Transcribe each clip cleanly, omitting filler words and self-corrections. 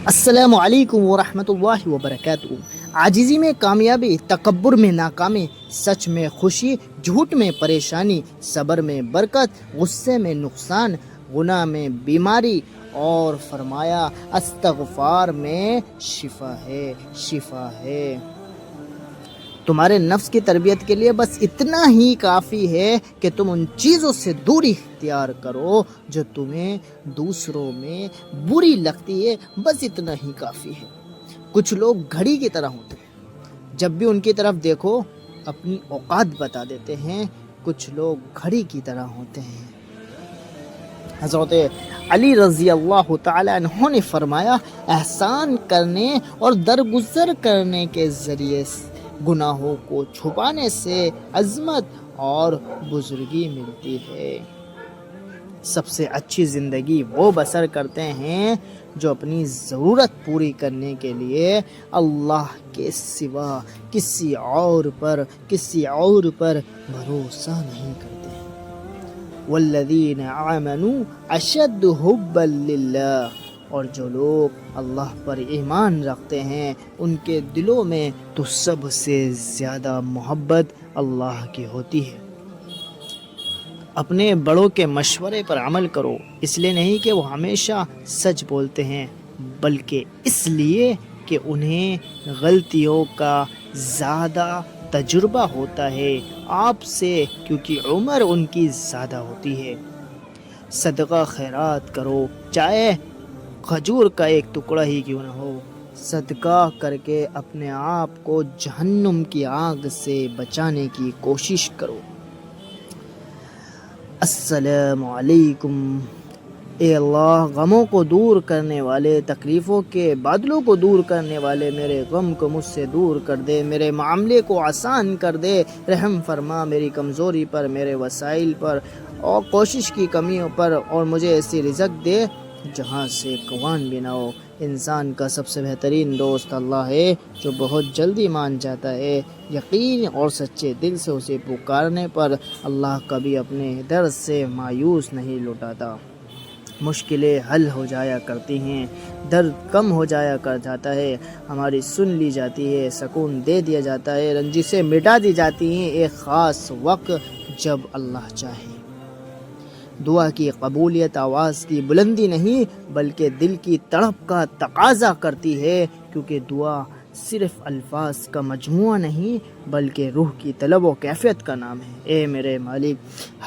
السلام علیکم ورحمۃ اللہ وبرکاتہ۔ عاجزی میں کامیابی، تکبر میں ناکامی، سچ میں خوشی، جھوٹ میں پریشانی، صبر میں برکت، غصے میں نقصان، گناہ میں بیماری، اور فرمایا استغفار میں شفا ہے۔ تمہارے نفس کی تربیت کے لیے بس اتنا ہی کافی ہے کہ تم ان چیزوں سے دوری اختیار کرو جو تمہیں دوسروں میں بری لگتی ہے، بس اتنا ہی کافی ہے۔ کچھ لوگ گھڑی کی طرح ہوتے ہیں، جب بھی ان کی طرف دیکھو اپنی اوقات بتا دیتے ہیں۔ کچھ لوگ گھڑی کی طرح ہوتے ہیں۔ حضرت علی رضی اللہ تعالی عنہ نے فرمایا، احسان کرنے اور درگزر کرنے کے ذریعے گناہوں کو چھپانے سے عظمت اور بزرگی ملتی ہے۔ سب سے اچھی زندگی وہ بسر کرتے ہیں جو اپنی ضرورت پوری کرنے کے لیے اللہ کے سوا کسی اور پر بھروسہ نہیں کرتے۔ والذین آمنوا اشد حبا للہ، اور جو لوگ اللہ پر ایمان رکھتے ہیں ان کے دلوں میں تو سب سے زیادہ محبت اللہ کی ہوتی ہے۔ اپنے بڑوں کے مشورے پر عمل کرو، اس لیے نہیں کہ وہ ہمیشہ سچ بولتے ہیں، بلکہ اس لیے کہ انہیں غلطیوں کا زیادہ تجربہ ہوتا ہے آپ سے، کیونکہ عمر ان کی زیادہ ہوتی ہے۔ صدقہ خیرات کرو، چاہے کھجور کا ایک ٹکڑا ہی کیوں نہ ہو۔ صدقہ کر کے اپنے آپ کو جہنم کی آگ سے بچانے کی کوشش کرو۔ السلام علیکم۔ اے اللہ، غموں کو دور کرنے والے، تکلیفوں کے بادلوں کو دور کرنے والے، میرے غم کو مجھ سے دور کر دے، میرے معاملے کو آسان کر دے، رحم فرما میری کمزوری پر، میرے وسائل پر اور کوشش کی کمیوں پر، اور مجھے ایسی رزق دے جہاں سے کوان بھی نہ ہو۔ انسان کا سب سے بہترین دوست اللہ ہے، جو بہت جلدی مان جاتا ہے۔ یقین اور سچے دل سے اسے پکارنے پر اللہ کبھی اپنے در سے مایوس نہیں لوٹاتا۔ مشکلیں حل ہو جایا کرتی ہیں، درد کم ہو جایا کر جاتا ہے، ہماری سن لی جاتی ہے، سکون دے دیا جاتا ہے، رنجشیں مٹا دی جاتی ہیں ایک خاص وقت جب اللہ چاہے۔ دعا کی قبولیت آواز کی بلندی نہیں بلکہ دل کی تڑپ کا تقاضا کرتی ہے، کیونکہ دعا صرف الفاظ کا مجموعہ نہیں بلکہ روح کی طلب و کیفیت کا نام ہے۔ اے میرے مالک،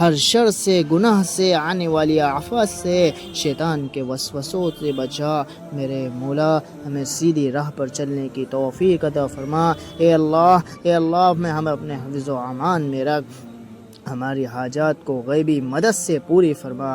ہر شر سے، گناہ سے، آنے والی آفات سے، شیطان کے وسوسوں سے بچا۔ میرے مولا، ہمیں سیدھی راہ پر چلنے کی توفیق عطا فرما۔ اے اللہ میں ہمیں اپنے حفظ و امان میں رکھ، ہماری حاجات کو غیبی مدد سے پوری فرما۔